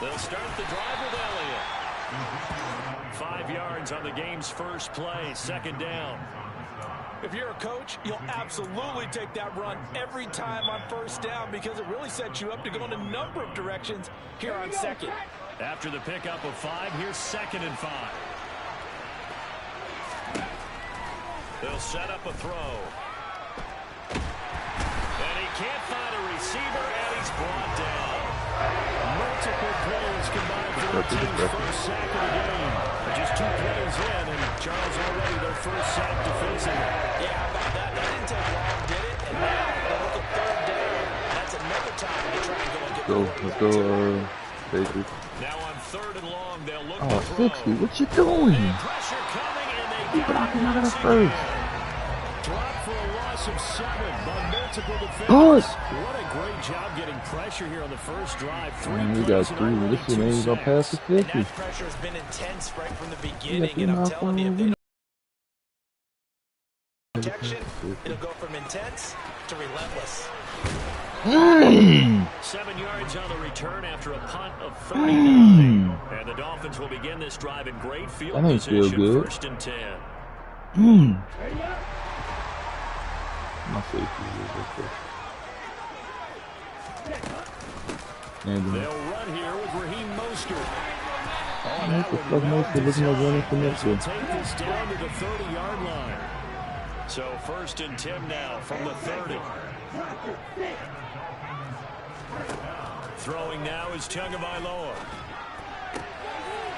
They'll start the drive with Elliott. 5 yards on the game's first play, second down. If you're a coach, you'll absolutely take that run every time on first down because it really sets you up to go in a number of directions here on second. After the pickup of 5, here's 2nd and 5. They'll set up a throw. And he can't find a receiver, and he's brought down. Multiple players combined for the team's first sack of the game. Just 2 plays in, and Charles already their first sack defensively. Yeah, how about that? That didn't take long, did it? And now they're looking 3rd down. That's another time to try and go and get the Let's go, Patriots. Now on 3rd and long, they'll look Oh, to 60, what you doing? pressure coming, and they You blocking out of the first. Drop for a loss of 7 by multiple defenders. Push. What a great job getting pressure here on the first drive. 3 Man, we got 3. This shit ain't gonna pass the 50. And that pressure has been intense right from the beginning, and I'm telling you, if they don't protection, it'll go from intense to relentless. 7 yards on the return after a punt of 39. And the Dolphins will begin this drive in great field That ain't feel position, good. 1st and 10. My safety is okay. They'll run here with Raheem Mostert. What the fuck, Mostert looking like running for next year? Take this down to the 30-yard line. So 1st and 10 now from the 30. Throwing now is Tagovailoa.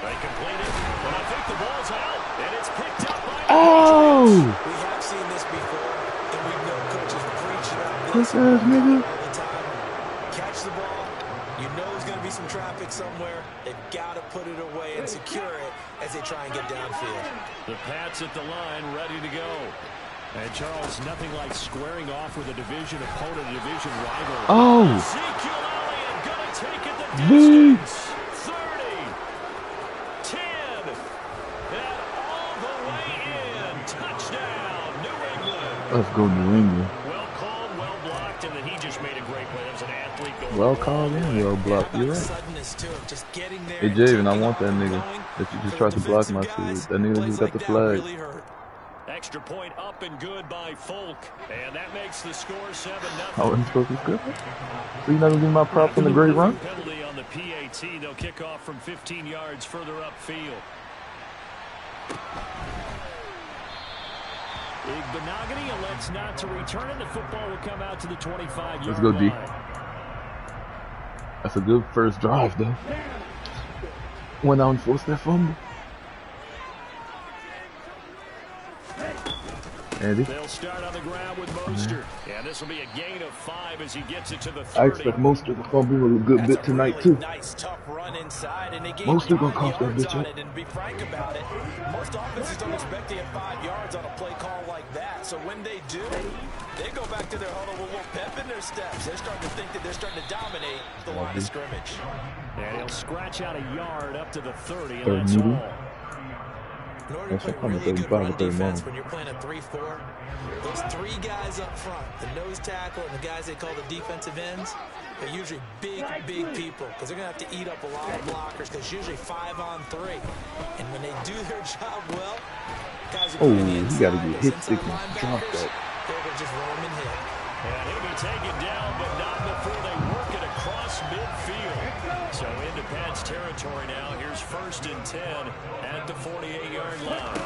They complete it, but I think the ball's out, and it's picked up by the Patriots. We have seen this before, and we know coaches preach about this Puss ass nigga. all the time. Catch the ball. You know there's going to be some traffic somewhere. They've got to put it away and secure it as they try and get downfield. The Pats at the line, ready to go. And Charles, nothing like squaring off with a division opponent, a division rival. Oh! Ezekiel Elliott gonna take it the distance. 30, 10, and all the way in. Touchdown, New England. Let's go, New England. Well called, well blocked, and then he just made a great play. That was an athlete going. Well called and well blocked. You're right. Suddenness to him, just getting there. Hey, Javen, I want that nigga. If you just tried to block my shit, that nigga just got the flag. Extra point up and good by Folk. And that makes the score 7-0. I wasn't supposed to score. So you're not going to give my props on the great run? Penalty on the PAT. They'll kick off from 15 yards further upfield. Igbenogany elects not to return, and the football will come out to the 25-yard Let's go, D. line. That's a good first drive, though. Went out and forced that fumble. Andy? They'll start on the ground with Mostert. And this will be a gain of 5 as he gets it to the 30. I expect Mostert to fumble a good bit tonight, too. Nice, tough run inside, and they gave Mostert gonna cost that bitch up. And to be frank about it, most offenses don't expect to get 5 yards on a play call like that. So when they do, they go back to their huddle with a little pep in their steps. They're starting to think that they're starting to dominate the line of scrimmage. And he'll scratch out a yard up to the 30, and that's all. In order to play really good run defense when you're playing a 3-4, those 3 guys up front, the nose tackle and the guys they call the defensive ends, they're usually big people because they're going to have to eat up a lot of blockers because usually 5-on-3. And when they do their job well, guys are going you got to get hit stick and drop that. They're going to just roll him and hit. And he'll be taken down, but not before they work it across midfield. So into Pats territory now. Here's 1st and 10 at the 48-yard line.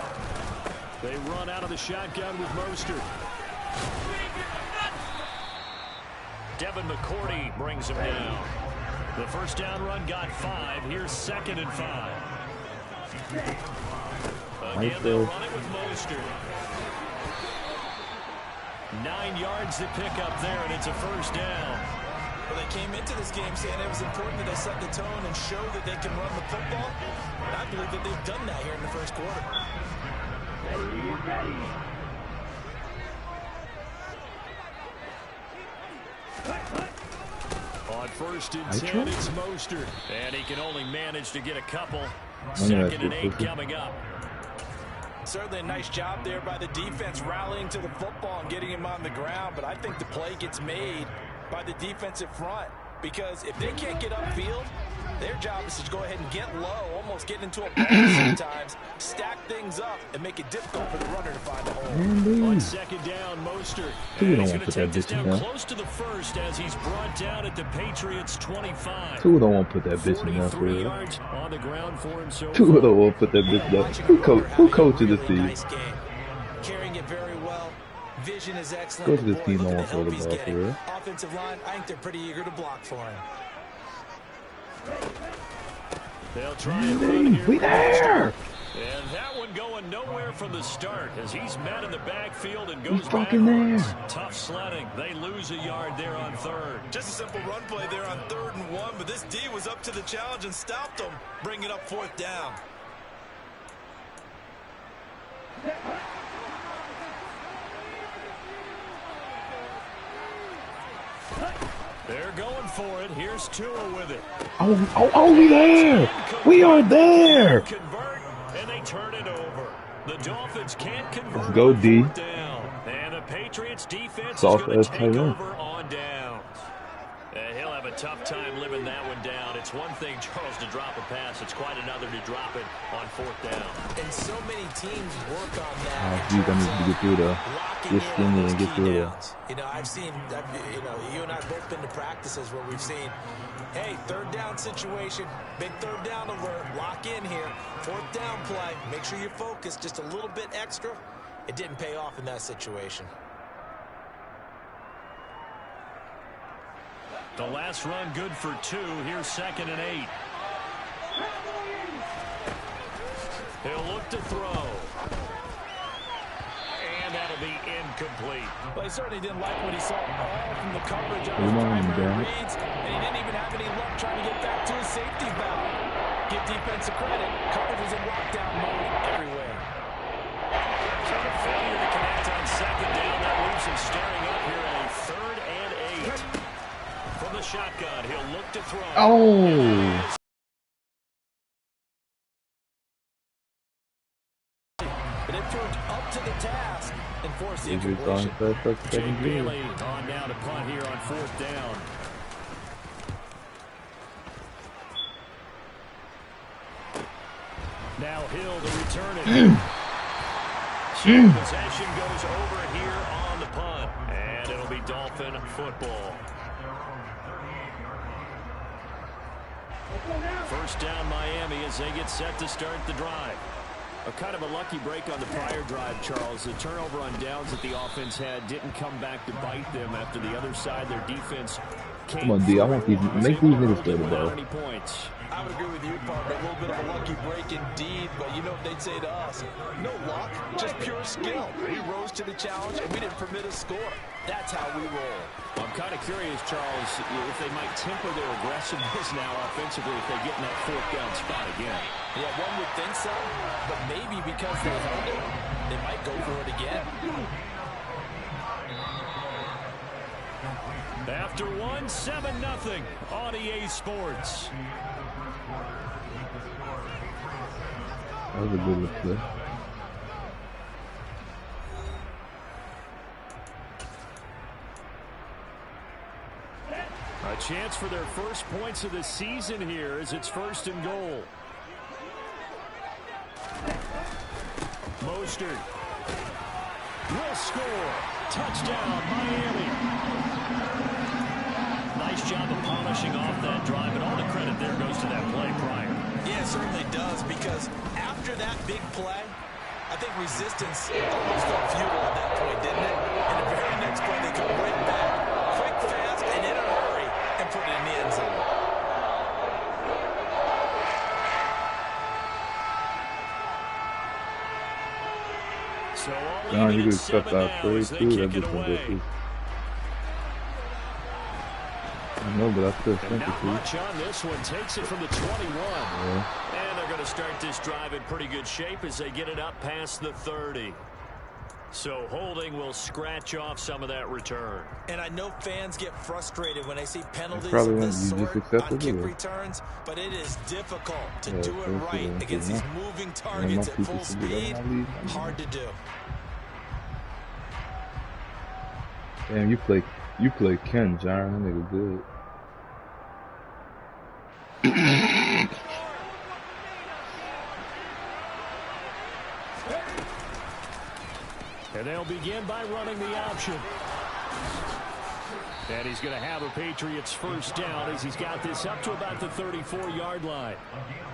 They run out of the shotgun with Mostert. Devin McCourty brings him down. The first down run got 5. Here's 2nd and 5. Again, they'll run it with Mostert. 9 yards to pick up there, and it's a first down. Well, they came into this game saying it was important that they set the tone and show that they can run the football. And I believe that they've done that here in the first quarter. On 1st and 10, it's Mostert. And he can only manage to get a couple. 2nd and 8 coming up. Certainly a nice job there by the defense rallying to the football and getting him on the ground. But I think the play gets made by the defensive front. Because if they can't get upfield, Their job is to go ahead and get low, almost get into a ball sometimes, stack things up, and make it difficult for the runner to find a hole. On second down, Mostert. Two And he's don't going want to to put that take this bitch in down there. close to the first as he's brought down at the Patriots' 25. Two don't want to put that bitch in there for 43 real. yards on the ground for him so Two far. don't want to put that bitch there. Who coaches this team? Nice game. Carrying it very well. Vision is excellent. Coach of this Boy, team look don't at want to throw the the help ball he's for getting. real. Offensive line, I think they're pretty eager to block for him. They'll try and run here. We there! And that one going nowhere from the start as he's met in the backfield and goes fucking backwards. there. Tough sledding. They lose a yard there on third. Just a simple run play there on 3rd and 1, but this D was up to the challenge and stopped them, bringing up 4th down. They're going for it. Here's Tua with it. Oh, we there! We are there! Convert, and they turn it over. The Dolphins can't convert. Let's go, on D. 4th down. And the Patriots defense Soft is going ass to tight take end. over on downs. And he'll have a tough time living that one down. It's one thing, Charles, to drop a pass. It's quite another to drop it on 4th down. And so many teams work on that. Geez, I need to get through there. Get skinny and get through there. You know, I've seen, you and I have both been to practices where we've seen, hey, 3rd down situation, big 3rd down alert, lock in here, 4th down play, make sure you're focused just a little bit extra. It didn't pay off in that situation. The last run good for 2. Here's 2nd and 8. He'll look to throw. And that'll be incomplete. Well, he certainly didn't like what he saw all from the coverage on Come his on, primary Dan. reads, and he didn't even have any luck trying to get back to his safety valve. Give defensive credit. Coverage was in lockdown mode everywhere. So the failure to connect on 2nd down, that leaves him staring up here at a 3rd and 8. From the shotgun, he'll look to throw. Oh! But it proved up to the task and forced the Injury time, incompletion. Jake Bailey on now to punt here on 4th down. Now Hill to return it. So possession goes over here on the punt. And it'll be Dolphin football. 1st down Miami as they get set to start the drive. A kind of a lucky break on the prior drive, Charles. The turnover on downs that the offense had didn't come back to bite them after the other side. Their defense came. Come on, D. I want these. Make these niggas play the ball. I would agree with you, Parker. A little bit of a lucky break indeed, but you know what they'd say to us? No luck, just pure skill. We rose to the challenge, and we didn't permit a score. That's how we roll. I'm kind of curious, Charles, if they might temper their aggressiveness now offensively if they get in that 4th down spot again. Yeah, one would think so, but maybe because they held it, they might go for it again. After 7-0 on EA Sports. That was a good look play. A chance for their first points of the season here as it's 1st and goal. Mostert will score. Touchdown, Miami. Nice job of polishing off that drive, and all the credit there goes to that play prior. Yeah, it certainly does, because after that big play, I think resistance almost felt futile at that point, didn't it? In the very next play, they come right back, quick, fast, and in a hurry, and put it in the end zone. So all Nah, even you at could step 7 out now play as they too. That kick it bitch gonna go away. too. I know, but I still And think not it too. much on this one. Takes it from the 21. Yeah. And they're going to start this drive in pretty good shape as they get it up past the 30. So holding will scratch off some of that return. And I know fans get frustrated when they see penalties probably of when this you just sort accept on it, kick or- returns, but it is difficult to Yeah, do it first right it against ain't these good moving my targets at people full should do that speed. in my league. Hard to do. Damn, you play Ken, Jaron. That nigga good. And they'll begin by running the option. And he's going to have a Patriots first down as he's got this up to about the 34-yard line.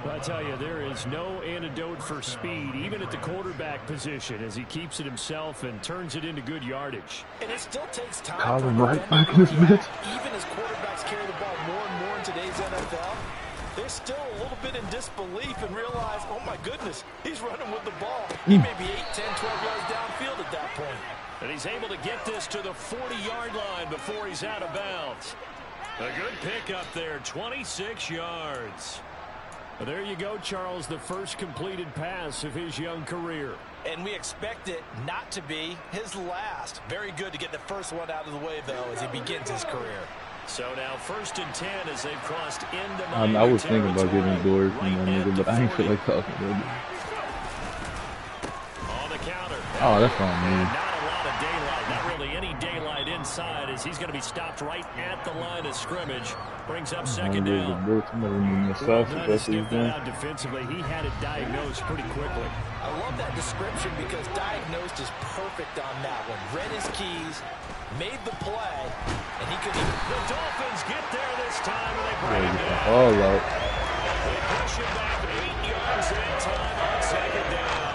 But I tell you, there is no antidote for speed, even at the quarterback position, as he keeps it himself and turns it into good yardage. And it still takes time. Call him right back in this bitch. Even as quarterbacks carry the ball more and more in today's NFL, they're still a little bit in disbelief and realize, oh my goodness, he's running with the ball. He may be 8, 10, 12 yards downfield at that point. And he's able to get this to the 40-yard line before he's out of bounds. A good pickup there, 26 yards. Well, there you go, Charles, the first completed pass of his young career. And we expect it not to be his last. Very good to get the first one out of the way, though, as he begins his career. So now 1st and 10 as they've crossed into I was thinking about getting Dory from that nigga, but I ain't feel like talking to him. On the counter. Oh, that's on me. Not a lot of daylight, not really any daylight inside as he's going to be stopped right at the line of scrimmage. Brings up second down. Out defensively, he had it diagnosed pretty quickly. I love that description because diagnosed is perfect on that one. Read his keys, made the play, and he could even... The Dolphins get there this time, and they bring him down. Oh, Lord. They push him back 8 yards that time on second down.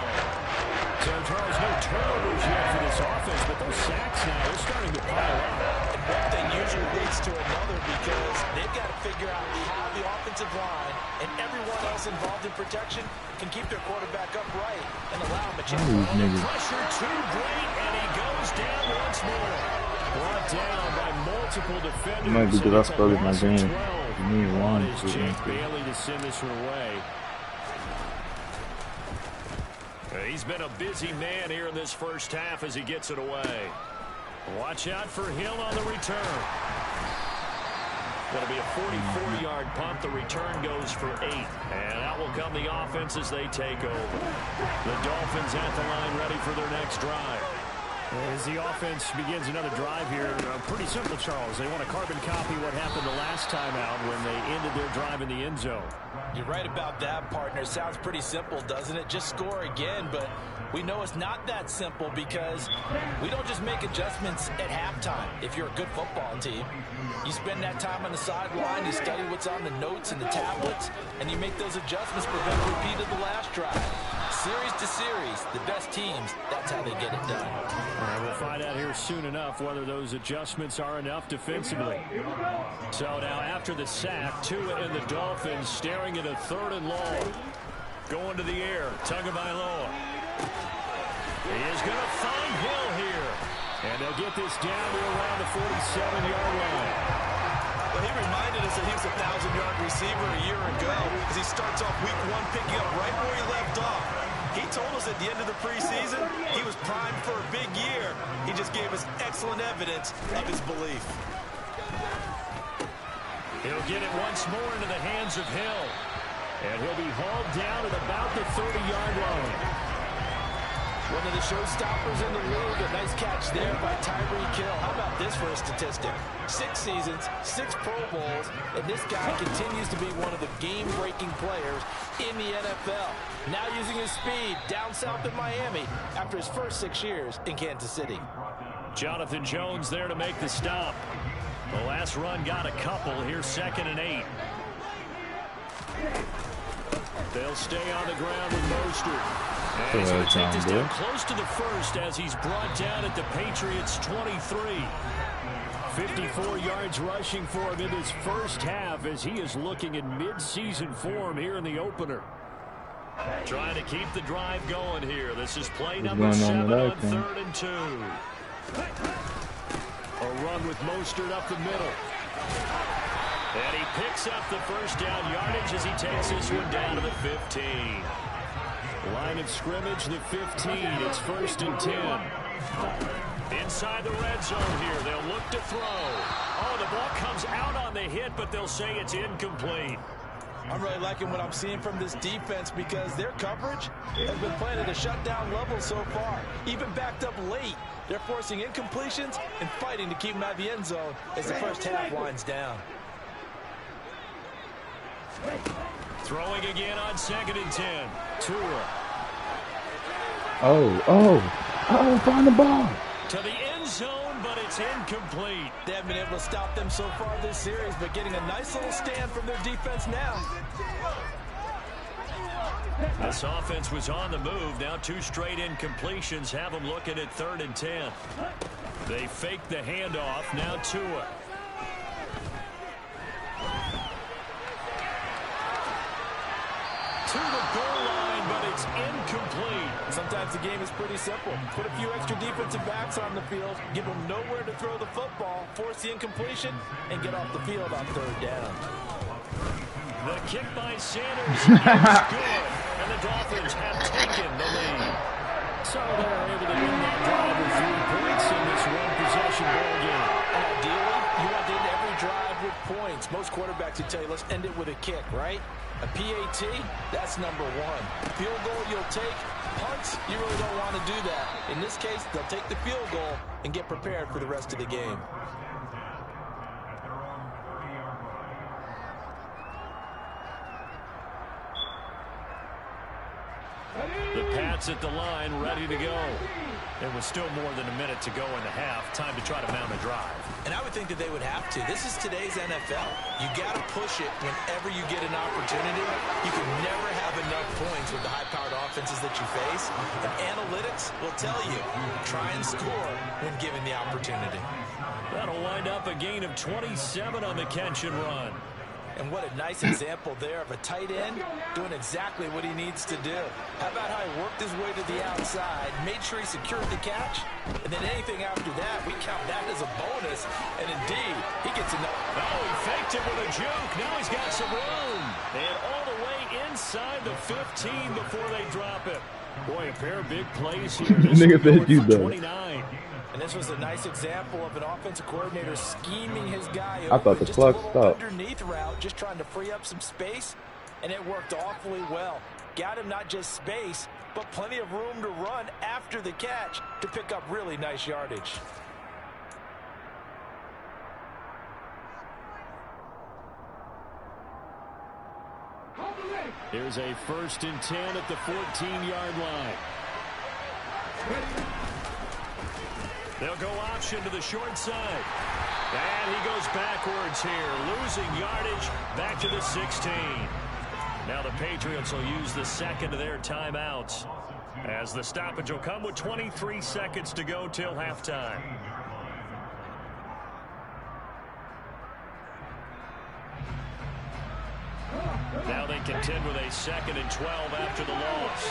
So, Charles, no turnovers yet for this offense, but those sacks now, they're starting to pile up. And one thing usually leads to another because they've got to figure out how the offensive line and everyone else involved in protection can keep their quarterback upright and allow him a chance. Pressure too great, and he goes down once more. Brought down by multiple defenders. It might be because I started my game. You need one. Is Jake Bailey to send this one away. He's been a busy man here in this first half as he gets it away. Watch out for Hill on the return. Going to be a 44-yard punt. The return goes for 8. And out will come the offense as they take over. The Dolphins at the line ready for their next drive. As the offense begins another drive here, pretty simple, Charles. They want to carbon copy what happened the last time out when they ended their drive in the end zone. You're right about that, partner. Sounds pretty simple, doesn't it? Just score again, but we know it's not that simple because we don't just make adjustments at halftime if you're a good football team. You spend that time on the sideline, you study what's on the notes and the tablets, and you make those adjustments to prevent a repeat of the last drive. Series to series, the best teams, that's how they get it done. And we'll find out here soon enough whether those adjustments are enough defensively. So now after the sack, Tua and the Dolphins staring at a 3rd and long. Going to the air, Tagovailoa. He is going to find Hill here. And they'll get this down to around the 47-yard line. Well, he reminded us that he was a 1,000-yard receiver a year ago as he starts off week 1 picking up right where he left off. He told us at the end of the preseason he was primed for a big year. He just gave us excellent evidence of his belief. He'll get it once more into the hands of Hill. And he'll be hauled down at about the 30-yard line. One of the showstoppers in the league. A nice catch there by Tyreek Hill. How about this for a statistic? 6 seasons, 6 Pro Bowls, and this guy continues to be one of the game-breaking players in the NFL. Now using his speed down south in Miami after his first 6 years in Kansas City. Jonathan Jones there to make the stop. The last run got a couple. Here's 2nd and 8. They'll stay on the ground with Mostert. And he's going to take this down close to the first as he's brought down at the Patriots' 23. 54 yards rushing for him in his first half as he is looking in mid-season form here in the opener. Trying to keep the drive going here. This is play number 7 on 3rd and 2. A run with Mostert up the middle. And he picks up the first down yardage as he takes this one down to the 15. Line of scrimmage, the 15. It's 1st and 10. Inside the red zone here. They'll look to throw. Oh, the ball comes out on the hit, but they'll say it's incomplete. I'm really liking what I'm seeing from this defense because their coverage has been playing at a shutdown level so far. Even backed up late, they're forcing incompletions and fighting to keep them out of the end zone as the first half winds down. Throwing again on 2nd and 10. Tua. Find the ball. To the end zone, but it's incomplete. They haven't been able to stop them so far this series, but getting a nice little stand from their defense now. This offense was on the move. Now 2 straight incompletions have them looking at 3rd and 10. They fake the handoff. Now Tua. To the goal line, but it's incomplete. Sometimes the game is pretty simple. Put a few extra defensive backs on the field, give them nowhere to throw the football, force the incompletion, and get off the field on 3rd down. The kick by Sanders is good, and the Dolphins have taken the lead. So they're able to win that drive with 3 points in this one-possession ball game. And ideally, you want to end every drive with points. Most quarterbacks would tell you, let's end it with a kick, right? A PAT, that's number 1. Field goal you'll take. Punts, you really don't want to do that. In this case, they'll take the field goal and get prepared for the rest of the game. The Pats at the line, ready to go. There was still more than a minute to go in the half. Time to try to mount a drive. And I would think that they would have to. This is today's NFL. You got to push it whenever you get an opportunity. You can never have enough points with the high-powered offenses that you face. And analytics will tell you, try and score when given the opportunity. That'll wind up a gain of 27 on the catch and run. And what a nice example there of a tight end doing exactly what he needs to do. How about how he worked his way to the outside, made sure he secured the catch, and then anything after that, we count that as a bonus. And indeed, he gets enough. Oh, he faked it with a juke. Now he's got some room. And all the way inside the 15 before they drop it. Boy, a pair of big plays here. Nigga said you though. 29. And this was a nice example of an offensive coordinator scheming his guy over. I thought the just clock a little stopped. Underneath route, just trying to free up some space, and it worked awfully well. Got him not just space, but plenty of room to run after the catch to pick up really nice yardage. Here's a 1st and 10 at the 14-yard line. They'll go option to the short side. And he goes backwards here, losing yardage back to the 16. Now the Patriots will use the 2nd of their timeouts, as the stoppage will come with 23 seconds to go till halftime. Now they contend with a 2nd and 12 after the loss.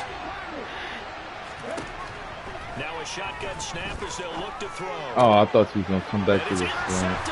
Now a shotgun snap as they'll look to throw. Oh, I thought he was going to come back to the slant.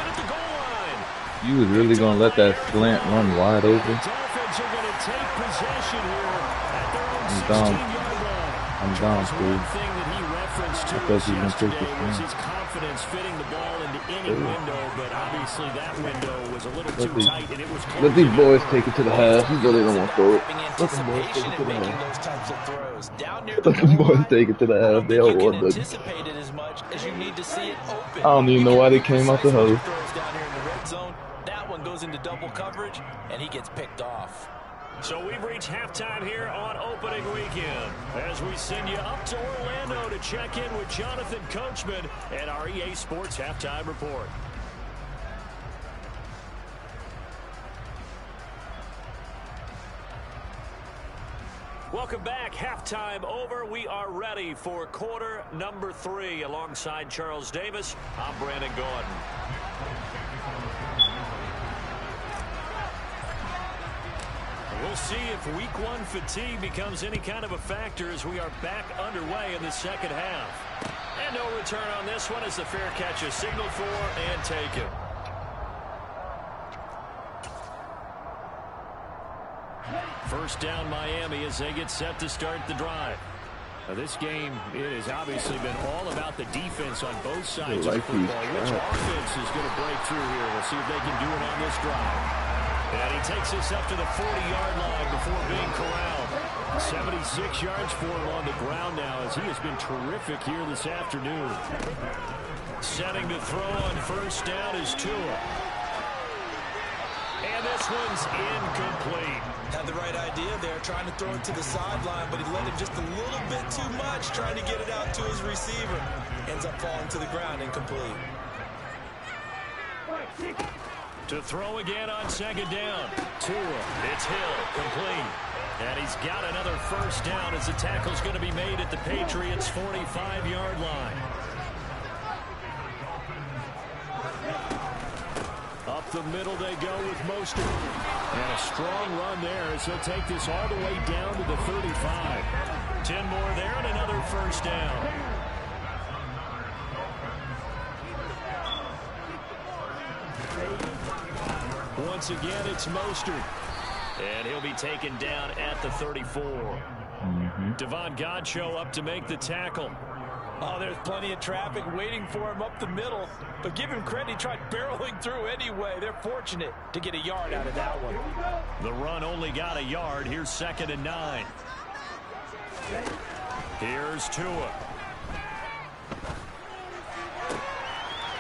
You was really going to let that slant run wide open? Dolphins are going to take possession here at their own I'm down. 16-yard line. I'm down, One dude. thing that he referenced to I thought us he was gonna take yesterday the was slant. his confidence fitting the ball into any window, but obviously that window was a little too these- tight, and it was close. Let these boys take it to the half. You know they don't want to throw it. Having Let them boys take anticipation it to in the making half. those types of throws. Down near the Let them goal boys line, take it to the I half. don't They think don't you want can nothing. anticipate it as much as you need to see it open. I don't even know why they came out the hole. Throws down here in the red zone. That one goes into double coverage, and he gets picked off. So we've reached halftime here on opening weekend, as we send you up to Orlando to check in with Jonathan Coachman and our EA Sports Halftime Report. Welcome back. Halftime over. We are ready for quarter number 3. Alongside Charles Davis, I'm Brandon Gordon. We'll see if week 1 fatigue becomes any kind of a factor as we are back underway in the second half. And no return on this one as the fair catch is signaled for and taken. First down Miami as they get set to start the drive. Now this game, it has obviously been all about the defense on both sides of the football. Which offense is going to break through here? We'll see if they can do it on this drive. And he takes us up to the 40-yard line before being corralled. 76 yards for him on the ground now as he has been terrific here this afternoon. Setting to throw on first down is Tua. And this this one's incomplete. Had the right idea there, trying to throw it to the sideline, but he let him just a little bit too much, trying to get it out to his receiver. Ends up falling to the ground, incomplete. To throw again on second down. Tua, it's Hill, complete. And he's got another first down as the tackle's going to be made at the Patriots' 45-yard line. Up the middle they go with Mostert. And a strong run there as he'll take this all the way down to the 35. 10 more there and another first down. Once again, it's Mostert. And he'll be taken down at the 34. Devon Godchaux up to make the tackle. Oh, there's plenty of traffic waiting for him up the middle. But give him credit, he tried barreling through anyway. They're fortunate to get a yard out of that one. The run only got a yard. Here's 2nd and 9. Here's Tua.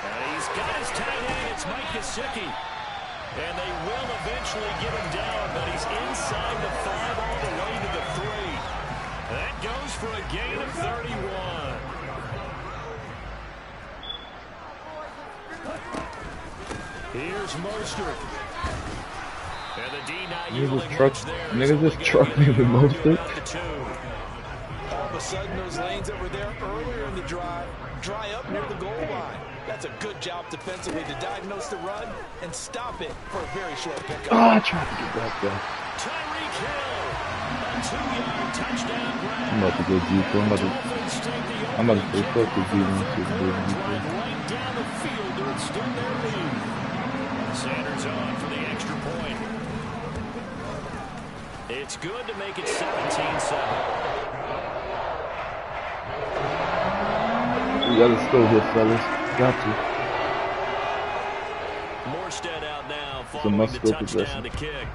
And he's got his tight end. It's Mike Gesicki. And they will eventually get him down, but he's inside the 5 all the way to the 3. That goes for a gain of 31. Here's Mostert. And the D not yielding much there. Niggas just truck me with Mostert. All of a sudden, those lanes that were there earlier in the drive dry up near the goal line. That's a good job defensively to diagnose the run and stop it for a very short pickup. Oh, I tried to get back there. Tyreek Hill, a 2-yard touchdown grab. I'm about to go deep. I'm about to go fuck with you. Right down the field to extend their lead. Sanders on for the extra point. It's good to make it 17-7. We gotta still hit, fellas. Got to. Morstead out now following the touchdown to kick.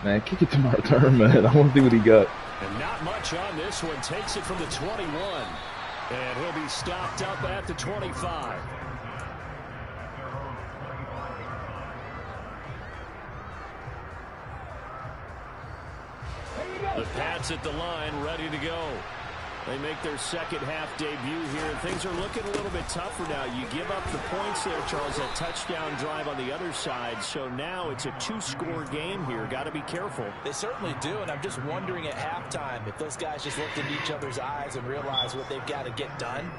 Man, kick it to my return, man. I want to see what he got. And not much on this one. Takes it from the 21. And he'll be stopped up at the 25. The Pats at the line, ready to go. They make their second half debut here, and things are looking a little bit tougher now. You give up the points there, Charles, that touchdown drive on the other side. So now it's a 2-score game here. Got to be careful. They certainly do, and I'm just wondering at halftime if those guys just looked into each other's eyes and realize what they've got to get done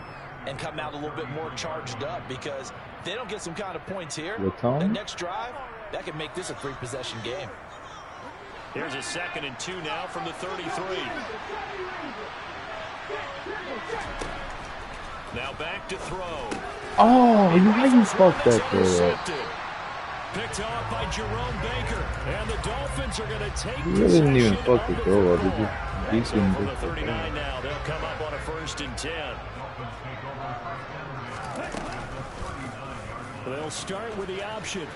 and come out a little bit more charged up, because if they don't get some kind of points here, the next drive, that could make this a 3-possession game. Here's a 2nd and 2 now from the 33. Now back to throw. Oh, how you fucked that throw up? Picked off by Jerome Baker. And the Dolphins are going to take possession. They didn't even fuck the throw up. They just beat him. The 39 now. They'll come up on a 1st and 10. They'll start with the option.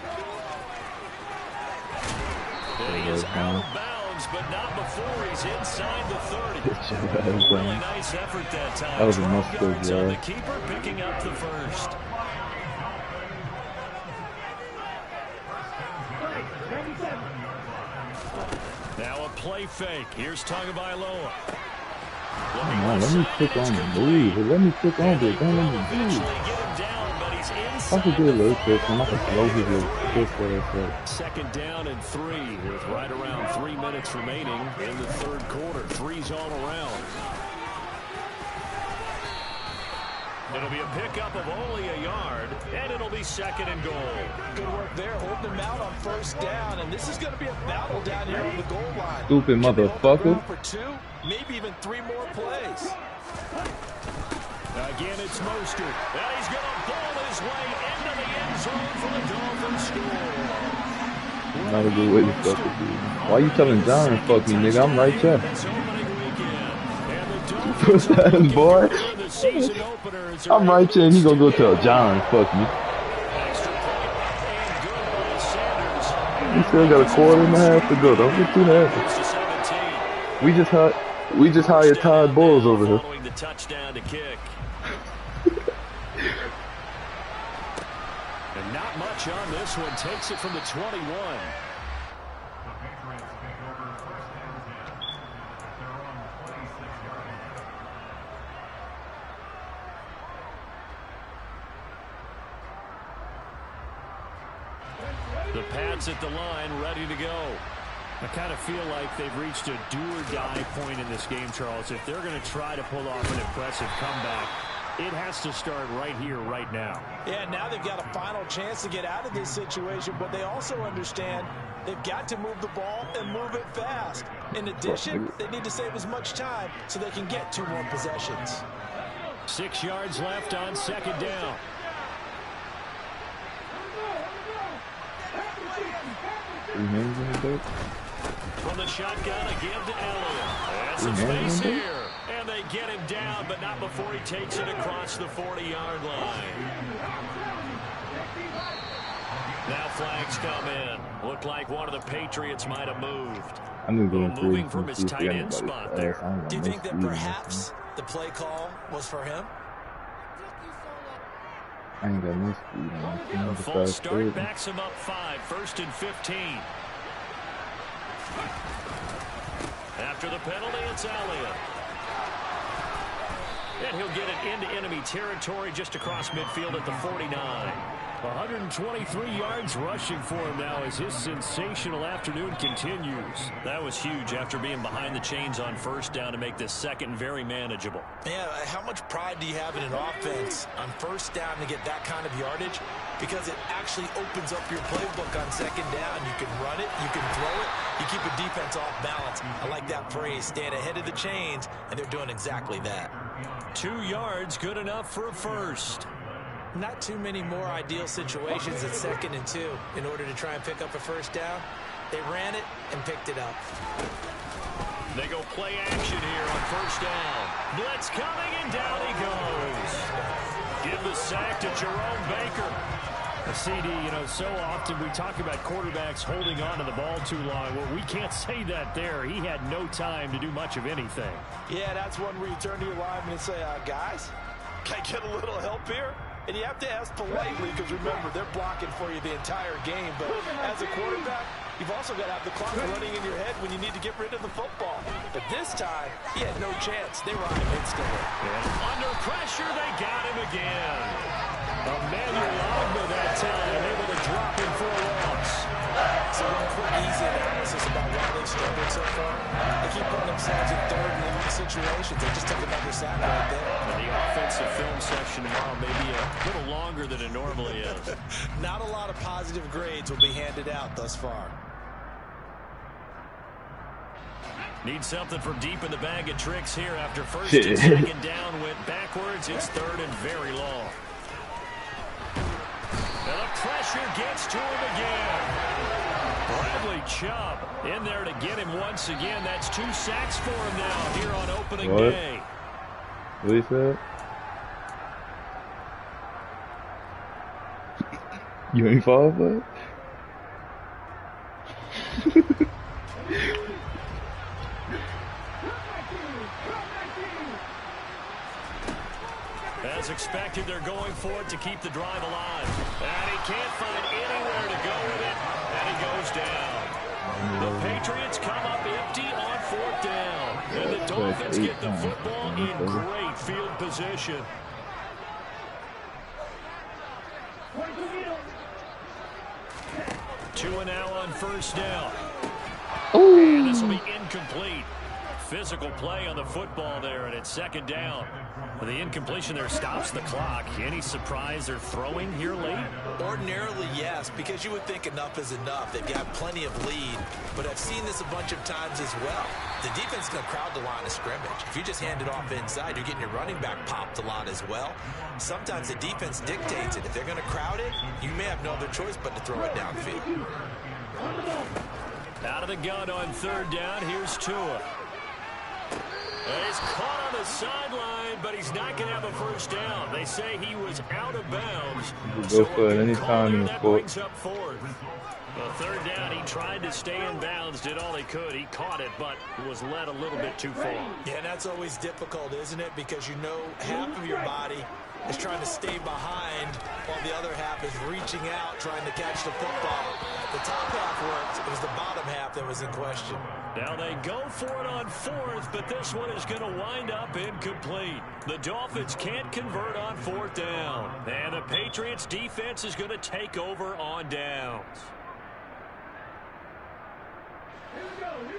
And he is out of bounds, but not before he's inside the 30. Really nice effort that time. That was a must-go drive. The keeper picking up the first. Now a play fake. Here's Tagovailoa. Come on, let me click on the move. Let me click on it. Don't let me move. I could do a little quick, and I can slow his little quick for that. 2nd down and 3 with right around 3 minutes remaining in the 3rd quarter. 3's all around. It'll be a pickup of only a yard, and it'll be 2nd and goal. Good work there, holding them out on 1st down, and this is going to be a battle down here on the goal line. Stupid motherfucker. For 2, maybe even 3 more plays. Again, it's Mostert. And he's going to ball his way into the end zone for the Dolphins score. Not a good way to fuck with you. Why you telling John to fuck me, nigga? I'm right here. What's that, boy? I'm right here, and he gonna go tell John fuck me. We still got a 1.5 to go. Don't get too happy. We just hired Todd Bowles over here. Touchdown to kick. And not much on this one. Takes it from the 21. The Pats at the line, ready to go. I kind of feel like they've reached a do-or-die point in this game, Charles. If they're going to try to pull off an impressive comeback, it has to start right here, right now. Yeah, now they've got a final chance to get out of this situation, but they also understand they've got to move the ball and move it fast. In addition, they need to save as much time so they can get 2 more possessions. 6 yards left on second down. From the shotgun, a give to Elliott. That's some space here. And they get him down, but not before he takes it across the 40-yard line. Now flags come in. Looked like one of the Patriots might have moved. Moving from his tight end spot there. Do you think that perhaps the play call was for him? I ain't got no speed on. A false start backs him up 5, 1st and 15. After the penalty, it's Elliott. And he'll get it into enemy territory just across midfield at the 49. 123 yards rushing for him now as his sensational afternoon continues. That was huge after being behind the chains on first down to make this second very manageable. Yeah, how much pride do you have in an offense on first down to get that kind of yardage? Because it actually opens up your playbook on second down. You can run it, you can throw it, you keep a defense off balance. I like that phrase, staying ahead of the chains, and they're doing exactly that. 2 yards, good enough for a first. Not too many more ideal situations at 2nd and 2 in order to try and pick up a first down. They ran it and picked it up. They go play action here on first down. Blitz coming, and down he goes. Give the sack to Jerome Baker. CD, you know, so often we talk about quarterbacks holding on to the ball too long. Well, we can't say that there. He had no time to do much of anything. Yeah, that's one where you turn to your lineman and say, guys, can I get a little help here? And you have to ask politely because, remember, they're blocking for you the entire game. But as a quarterback, you've also got to have the clock running in your head when you need to get rid of the football. But this time, he had no chance. They were on him instantly. And under pressure, they got him again. Emmanuel Ogba that time, able to drop him for a loss. So one quick, easy analysis about why they've struggled so far. They keep putting themselves in third and long situations. They just took another sack right there. And the offensive film section tomorrow may be a little longer than it normally is. Not a lot of positive grades will be handed out thus far. Need something from deep in the bag of tricks here after first and second down went backwards. It's 3rd and very long. And the pressure gets to him again. Bradley Chubb in there to get him once again. That's 2 sacks for him now here on opening day. What he said? You ain't fall for it? As expected, they're going for it to keep the drive alive. And he can't find anywhere to go with it, and he goes down. The Patriots come up empty on 4th down. And the Dolphins get the football in great field position. Two and now on first down. And this will be incomplete. Physical play on the football there, and it's 2nd down. The incompletion there stops the clock. Any surprise they're throwing here late? Ordinarily, yes, because you would think enough is enough. They've got plenty of lead, but I've seen this a bunch of times as well. The defense is going to crowd the line of scrimmage. If you just hand it off inside, you're getting your running back popped a lot as well. Sometimes the defense dictates it. If they're going to crowd it, you may have no other choice but to throw it downfield. Out of the gun on 3rd down, here's Tua. He's caught on the sideline, but he's not going to have a first down. They say he was out of bounds. Go for it anytime in the court. Brings up 4th. Well, 3rd down, he tried to stay in bounds, did all he could. He caught it, but was led a little bit too far. Yeah, and that's always difficult, isn't it? Because you know half of your body is trying to stay behind while the other half is reaching out, trying to catch the football. The top half worked. It was the bottom half that was in question. Now they go for it on fourth, but this one is going to wind up incomplete. The Dolphins can't convert on fourth down. And the Patriots defense is going to take over on downs.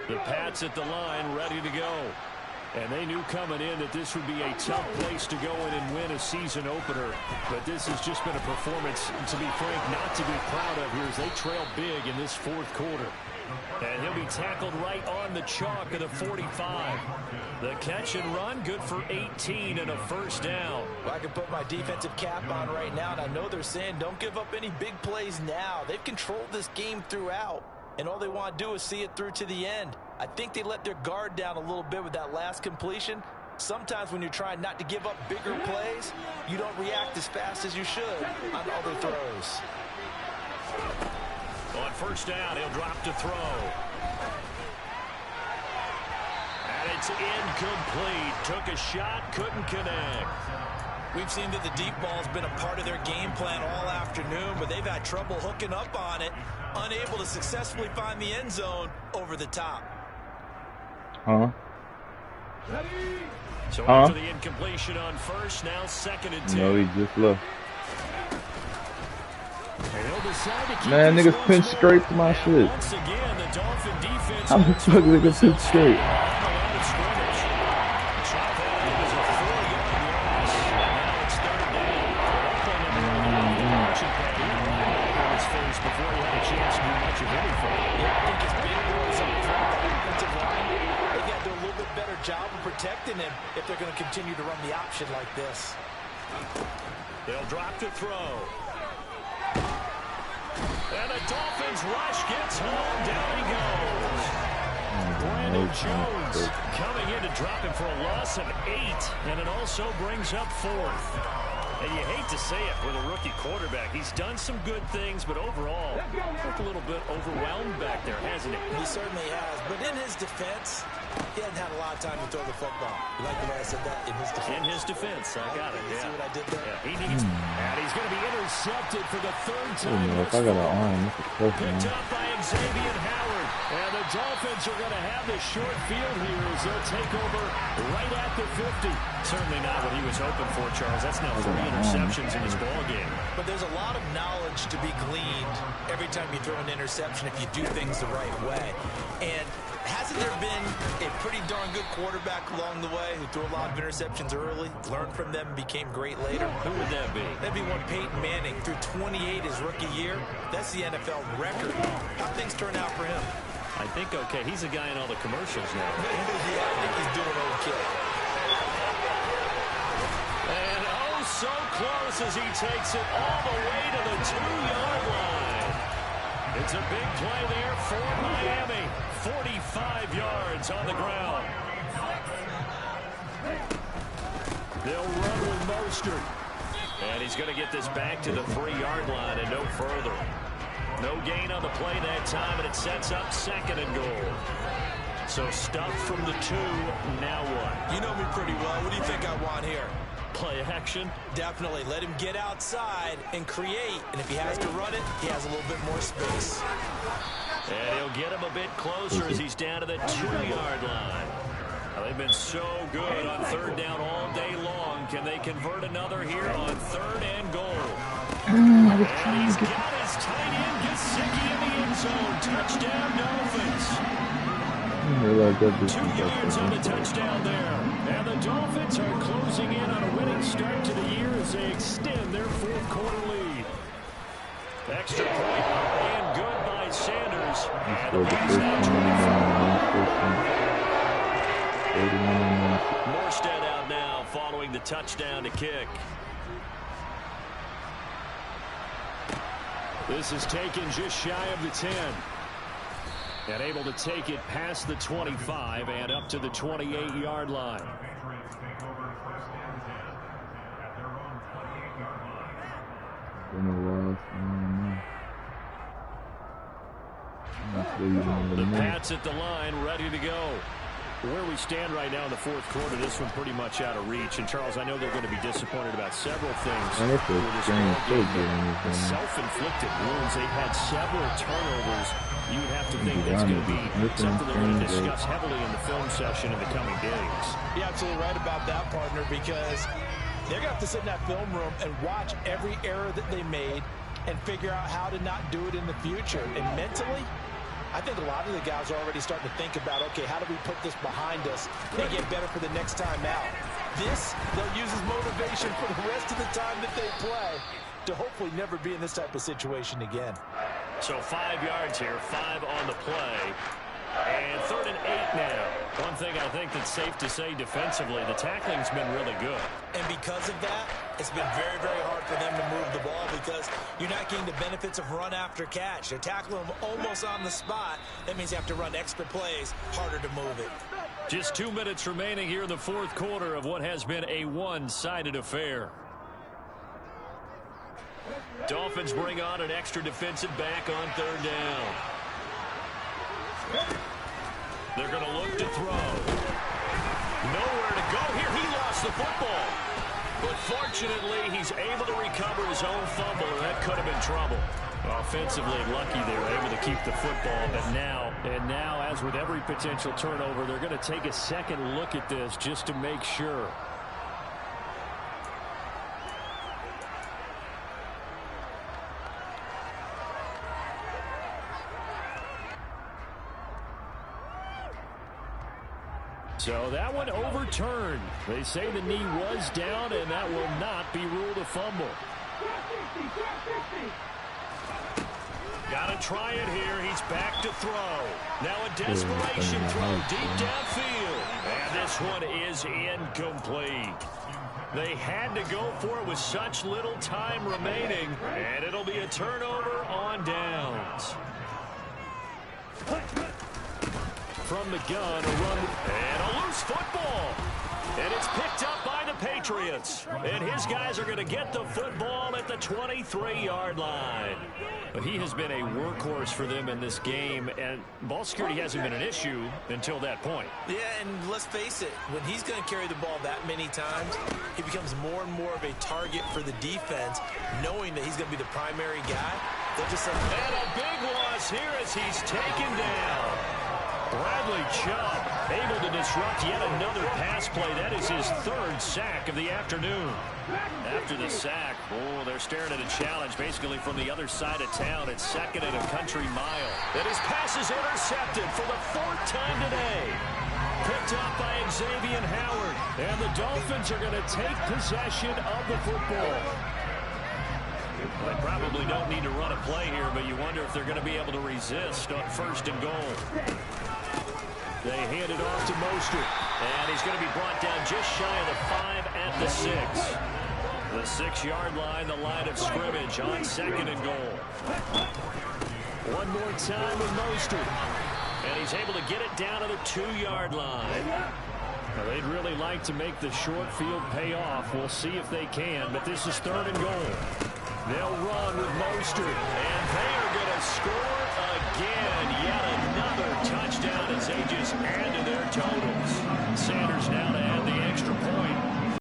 The Pats at the line ready to go. And they knew coming in that this would be a tough place to go in and win a season opener. But this has just been a performance, to be frank, not to be proud of here as they trail big in this fourth quarter. And he'll be tackled right on the chalk of the 45. The catch and run, good for 18 and a first down. Well, I can put my defensive cap on right now, and I know they're saying don't give up any big plays now. They've controlled this game throughout, and all they want to do is see it through to the end. I think they let their guard down a little bit with that last completion. Sometimes when you're trying not to give up bigger plays, you don't react as fast as you should on other throws. On first down, he'll drop to throw. And it's incomplete. Took a shot, couldn't connect. We've seen that the deep ball's been a part of their game plan all afternoon, but they've had trouble hooking up on it, unable to successfully find the end zone over the top. So after the incompletion on first, now 2nd and 10. No, he just left. Man, niggas pinch scraped my shit. Once again, the Dolphin defense. How the fuck niggas pinch scrape? Before he had a chance to do much of anything. Yeah, I think his big boys up front, the offensive line, they got to do a little bit better job of protecting him if they're going to continue to run the option like this. They'll drop to throw. And the Dolphins rush gets home. Down he goes. Brandon Jones coming in to drop him for a loss of 8. And it also brings up 4th. And you hate to say it with a rookie quarterback. He's done some good things, but overall, looked a little bit overwhelmed back there, hasn't he? He certainly has. But in his defense, he hasn't had a lot of time to throw the football. You like the way I said that? In his defense. In his defense. I got it. You see what I did there? Yeah, he needs. And he's going to be intercepted for the 3rd time. If I got an arm, that's a tough one. Picked up by Xavier Howard. And the Dolphins are going to have the short field here as they'll take over right at the 50. Certainly not what he was hoping for, Charles. That's now 3 interceptions in his ball game. But there's a lot of knowledge to be gleaned every time you throw an interception if you do things the right way. And hasn't there been a pretty darn good quarterback along the way who threw a lot of interceptions early, learned from them, and became great later? Who would that be? That'd be one Peyton Manning. Threw 28 his rookie year. That's the NFL record. How things turn out for him? I think okay. He's a guy in all the commercials now. Yeah, I think he's doing okay. And oh, so close as he takes it all the way to the 2-yard line. It's a big play there for Miami. 45 yards on the ground. They'll run with Mostert. And he's going to get this back to the 3-yard line and no further. No gain on the play that time, and it sets up 2nd and goal. So stuffed from the 2, now what? You know me pretty well. What do you think I want here? Play action? Definitely. Let him get outside and create. And if he has to run it, he has a little bit more space. And he'll get him a bit closer as he's down to the 2-yard line. Now, they've been so good on 3rd down all day long. Can they convert another here on 3rd and goal? And he's got his tight end Gesicki in the end zone. Touchdown, Dolphins. 2 yards on the touchdown there. And the Dolphins are closing in on a winning start to the year as they extend their 4th quarter lead. Extra point and good by Sanders. And the lead's now 24. Morstead out now following the touchdown to kick. This is taken just shy of the 10. And able to take it past the 25 and up to the 28-yard line. The Pats at the line, ready to go. Where we stand right now in the fourth quarter, this one pretty much out of reach. And, Charles, I know they're going to be disappointed about several things. Self-inflicted wounds. They've had several turnovers. You would have to think that's going to be something they're going to discuss heavily in the film session in the coming days. You're absolutely right about that, partner, because they're going to have to sit in that film room and watch every error that they made and figure out how to not do it in the future. And mentally, I think a lot of the guys are already starting to think about, okay, how do we put this behind us and get better for the next time out? This, they'll use as motivation for the rest of the time that they play to hopefully never be in this type of situation again. So 5 yards here, 5 on the play. And 3rd and 8 now. One thing I think that's safe to say defensively, the tackling's been really good. And because of that, it's been very, very hard for them to move the ball because you're not getting the benefits of run after catch. They're tackling them almost on the spot. That means you have to run extra plays, harder to move it. Just 2 minutes remaining here in the fourth quarter of what has been a one-sided affair. Dolphins bring on an extra defensive back on 3rd down. They're going to look to throw. Nowhere to go here. He lost the football. But fortunately, he's able to recover his own fumble, or that could have been trouble. Offensively lucky they were able to keep the football, but now, as with every potential turnover, they're going to take a second look at this just to make sure. So that one overturned. They say the knee was down, and that will not be ruled a fumble. Got to try it here. He's back to throw. Now a desperation throw deep downfield. And this one is incomplete. They had to go for it with such little time remaining, and it'll be a turnover on downs. From the gun, a run, and a loose football. And it's picked up by the Patriots. And his guys are going to get the football at the 23-yard line. But he has been a workhorse for them in this game, and ball security hasn't been an issue until that point. Yeah, and let's face it, when he's going to carry the ball that many times, he becomes more and more of a target for the defense, knowing that he's going to be the primary guy. They'll just say, and a big loss here as he's taken down. Bradley Chubb able to disrupt yet another pass play. That is his 3rd sack of the afternoon. After the sack, they're staring at a challenge basically from the other side of town. It's 2nd and a country mile. And his pass is intercepted for the 4th time today. Picked up by Xavier Howard. And the Dolphins are going to take possession of the football. They probably don't need to run a play here, but you wonder if they're going to be able to resist on 1st and goal. They hand it off to Mostert, and he's going to be brought down just shy of the 5 at the 6. The 6-yard line, the line of scrimmage on 2nd and goal. One more time with Mostert, and he's able to get it down to the 2-yard line. Now, they'd really like to make the short field pay off. We'll see if they can, but this is 3rd and goal. They'll run with Mostert, and they are